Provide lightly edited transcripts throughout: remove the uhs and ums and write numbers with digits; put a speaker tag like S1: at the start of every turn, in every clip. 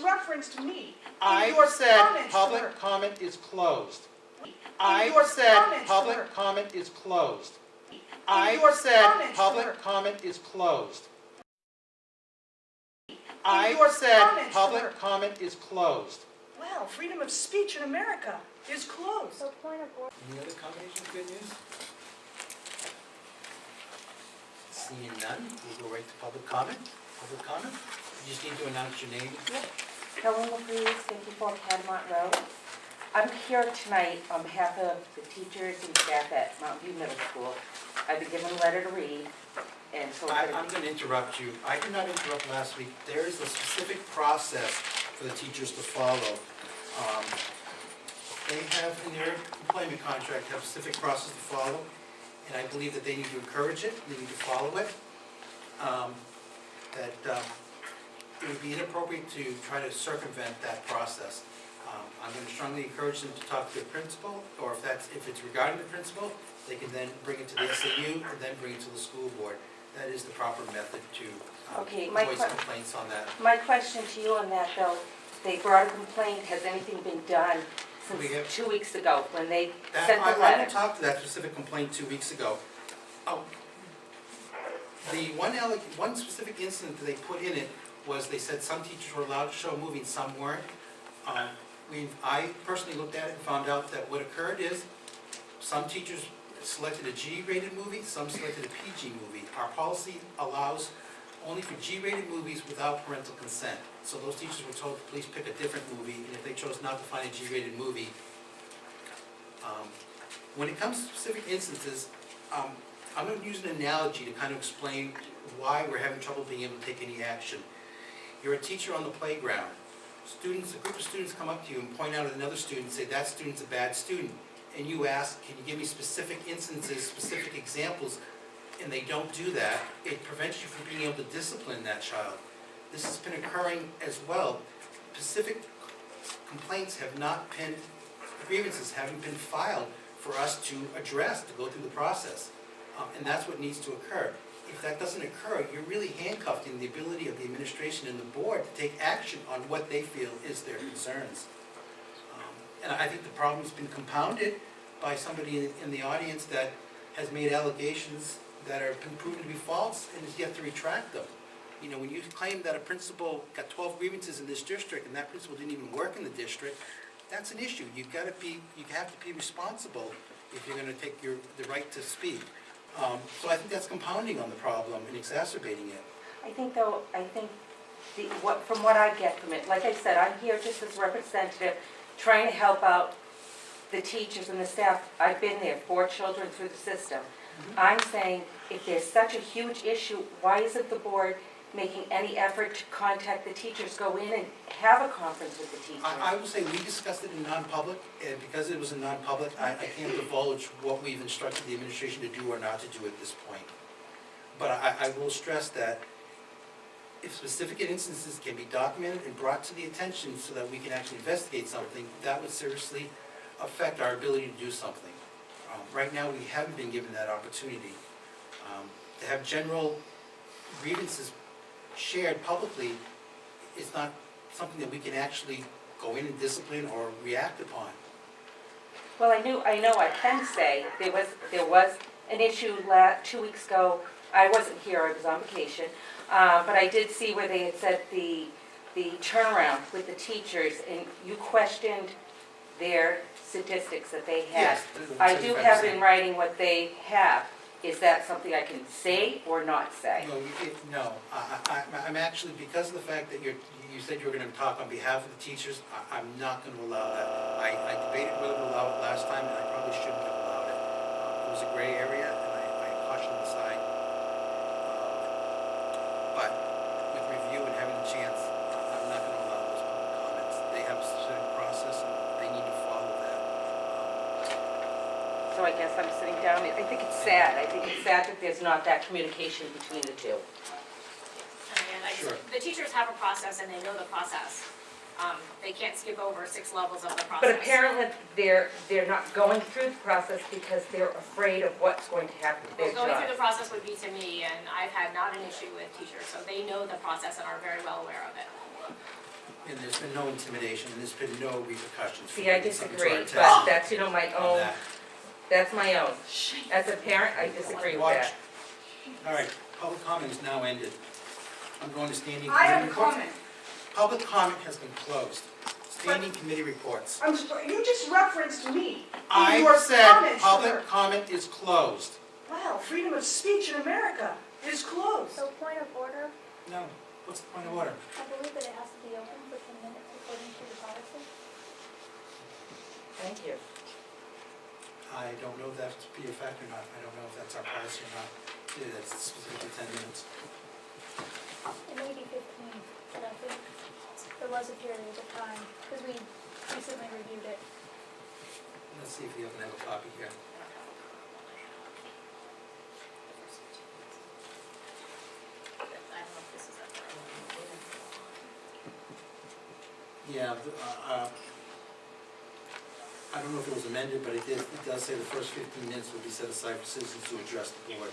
S1: referenced me.
S2: I said public comment is closed. I said public comment is closed. I said public comment is closed. I said public comment is closed.
S1: Well, freedom of speech in America is closed.
S3: Any other combination of good news? Seeing none, we'll go right to public comment. Public comment? You just need to announce your name.
S4: Helen LaFreeze, 54 Cadmont Road. I'm here tonight on behalf of the teachers and staff at Mountain View Middle School. I've been given a letter to read, and so
S3: I'm going to interrupt you. I did not interrupt last week. There is a specific process for the teachers to follow. They have in their employment contract have a specific process to follow, and I believe that they need to encourage it, they need to follow it. It would be inappropriate to try to circumvent that process. I'm going to strongly encourage them to talk to their principal, or if it's regarding the principal, they can then bring it to the SAU and then bring it to the school board. That is the proper method to voice complaints on that.
S4: my question to you on that, though, they brought a complaint. Has anything been done since 2 weeks ago when they sent the
S3: I
S4: letter?
S3: will talk to that specific complaint 2 weeks ago. The one specific incident that they put in it was they said some teachers were allowed to show a movie and some weren't. I personally looked at it and found out that what occurred is some teachers selected a G-rated movie, some selected a PG movie. Our policy allows only for G-rated movies without parental consent. So those teachers were told to please pick a different movie, and if they chose not to find a G-rated movie, when it comes to specific instances, I'm going to use an analogy to kind of explain why we're having trouble being able to take any action. You're a teacher on the playground. A group of students come up to you and point out at another student and say, that student's a bad student. And you ask, can you give me specific instances, specific examples? And they don't do that. It prevents you from being able to discipline that child. This has been occurring as well. Specific complaints have not been, grievances haven't been filed for us to address, to go through the process. And that's what needs to occur. If that doesn't occur, you're really handcuffed in the ability of the administration and the board to take action on what they feel is their concerns. And I think the problem's been compounded by somebody in the audience that has made allegations that have been proven to be false and is yet to retract them. You know, when you claim that a principal got 12 grievances in this district and that principal didn't even work in the district, that's an issue. You have to be responsible if you're going to take the right to speak. So I think that's compounding on the problem and exacerbating it.
S4: I think from what I get from it, like I said, I'm here just as representative, trying to help out the teachers and the staff. I've been there, 4 children through the system. I'm saying, if there's such a huge issue, why isn't the board making any effort to contact the teachers, go in and have a conference with the teachers?
S3: I will say we discussed it in non-public, and because it was in non-public, I can't divulge what we've instructed the administration to do or not to do at this point. But I will stress that if specific instances can be documented and brought to the attention so that we can actually investigate something, that would seriously affect our ability to do something. Right now, we haven't been given that opportunity. To have general grievances shared publicly is not something that we can actually go in and discipline or react upon.
S4: Well, I know I can say there was an issue 2 weeks ago. I wasn't here, I was on vacation, but I did see where they had said the turnaround with the teachers, and you questioned their statistics that they had.
S3: Yes,
S4: I do have in writing what they have. Is that something I can say or not say?
S3: No, I'm actually, because of the fact that you said you were going to talk on behalf of the teachers, I'm not going to allow that. I debated whether to allow it last time, and I probably shouldn't have allowed it. It was a gray area, and I cautioned aside. But with review and having the chance, I'm not going to allow those public comments. They have a specific process, and they need to follow that.
S4: So I guess I'm sitting down. I think it's sad. I think it's sad that there's not that communication between the two.
S3: Sure.
S5: The teachers have a process and they know the process. They can't skip over 6 levels of the process.
S4: But apparently they're not going through the process because they're afraid of what's going to happen to their
S5: Well, going through
S4: job.
S5: the process would be to me, and I've had not an issue with teachers, so they know the process and are very well aware of it.
S3: And there's been no intimidation, and there's been no repercussions. for
S4: See, I
S3: bringing something to
S4: disagree,
S3: our
S4: but
S3: attention
S4: that's, my
S3: on
S4: own,
S3: that.
S4: that's my own. As a parent, I disagree with
S3: Watch.
S4: that.
S3: All right, public comment is now ended. I'm going to standing
S1: I have
S3: committee
S1: a
S3: reports.
S1: comment.
S3: Public comment has been closed. Standing committee reports.
S1: I'm sorry, you just referenced me in
S2: I
S1: your
S2: said
S1: comments, sir.
S2: public comment is closed.
S1: Wow, freedom of speech in America is closed.
S6: So point of order,
S3: No, what's the point of order?
S6: I believe that it has to be open for 10 minutes according to the policy.
S4: Thank you.
S3: I don't know if that's to be a fact or not. I don't know if that's our policy or not. Yeah, that's specifically 10 minutes.
S6: It may be 15, but I think there was a period of time, because we recently reviewed it.
S3: Let's see if we even have a copy here.
S5: I don't know if this is up there.
S3: Yeah, I don't know if it was amended, but it does say the first 15 minutes will be set aside for citizens to address the board.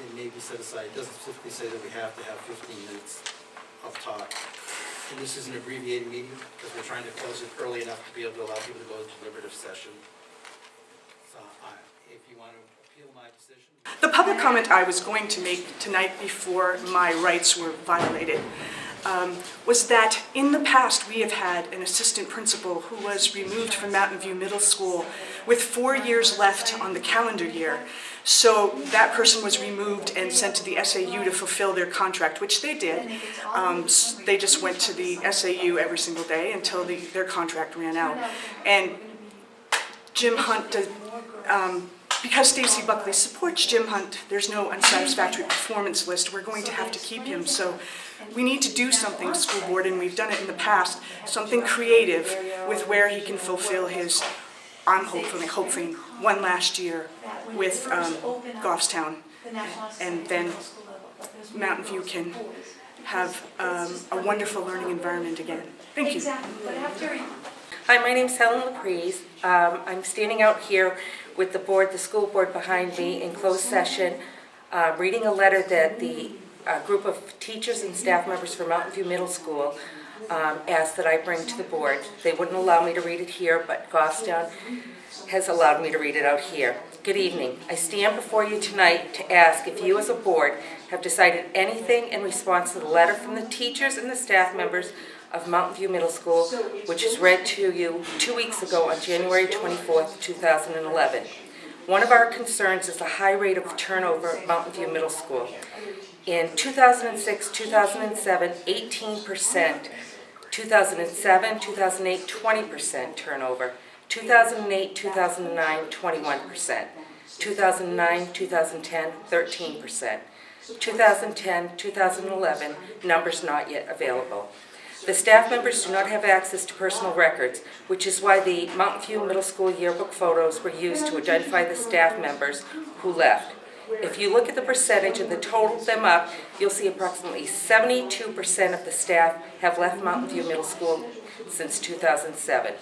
S3: It may be set aside, it doesn't specifically say that we have to have 15 minutes of talk. And this is an abbreviated meeting, because we're trying to close it early enough to be able to allow people to go to deliberative session. So, if you want to appeal my decision.
S1: The public comment I was going to make tonight before my rights were violated was that in the past we have had an assistant principal who was removed from Mountain View Middle School with 4 years left on the calendar year. So that person was removed and sent to the SAU to fulfill their contract, which they did. They just went to the SAU every single day until their contract ran out. And Jim Hunt does, because Stacey Buckley supports Jim Hunt, there's no unsatisfactory performance list. We're going to have to keep him. So we need to do something, school board, and we've done it in the past, something creative with where he can fulfill his, I'm hoping one last year with Goffstown. And then Mountain View can have a wonderful learning environment again. Thank you.
S4: Hi, my name's Helen LaPrise. I'm standing out here with the board, the school board behind me in closed session, reading a letter that the group of teachers and staff members for Mountain View Middle School asked that I bring to the board. They wouldn't allow me to read it here, but Goffstown has allowed me to read it out here. Good evening. I stand before you tonight to ask if you as a board have decided anything in response to the letter from the teachers and the staff members of Mountain View Middle School, which was read to you 2 weeks ago on January 24th, 2011. One of our concerns is the high rate of turnover at Mountain View Middle School. In 2006, 2007, 18%. 2007, 2008, 20% turnover. 2008, 2009, 21%. 2009, 2010, 13%. 2010, 2011, numbers not yet available. The staff members do not have access to personal records, which is why the Mountain View Middle School yearbook photos were used to identify the staff members who left. If you look at the percentage and total them up, you'll see approximately 72% of the staff have left Mountain View Middle School since 2007.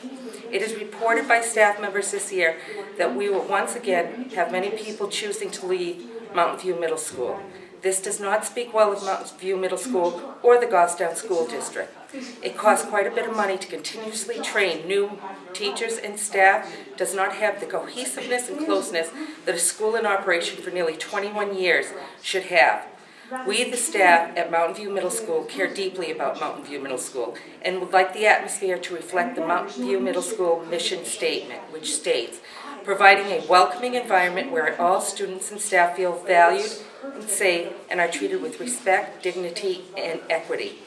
S4: It is reported by staff members this year that we will once again have many people choosing to leave Mountain View Middle School. This does not speak well of Mountain View Middle School or the Goffstown School District. It costs quite a bit of money to continuously train new teachers, and staff does not have the cohesiveness and closeness that a school in operation for nearly 21 years should have. We, the staff at Mountain View Middle School, care deeply about Mountain View Middle School and would like the atmosphere to reflect the Mountain View Middle School mission statement, which states, providing a welcoming environment where all students and staff feel valued and safe and are treated with respect, dignity, and equity.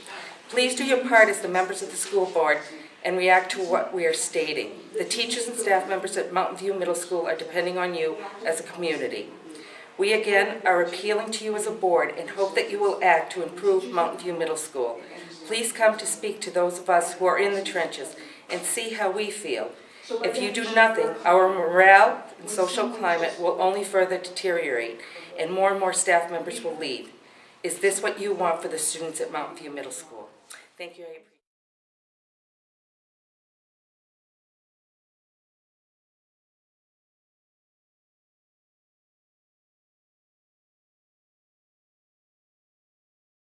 S4: Please do your part as the members of the school board and react to what we are stating. The teachers and staff members at Mountain View Middle School are depending on you as a community. We again are appealing to you as a board and hope that you will act to improve Mountain View Middle School. Please come to speak to those of us who are in the trenches and see how we feel. If you do nothing, our morale and social climate will only further deteriorate and more staff members will leave. Is this what you want for the students at Mountain View Middle School? Thank you.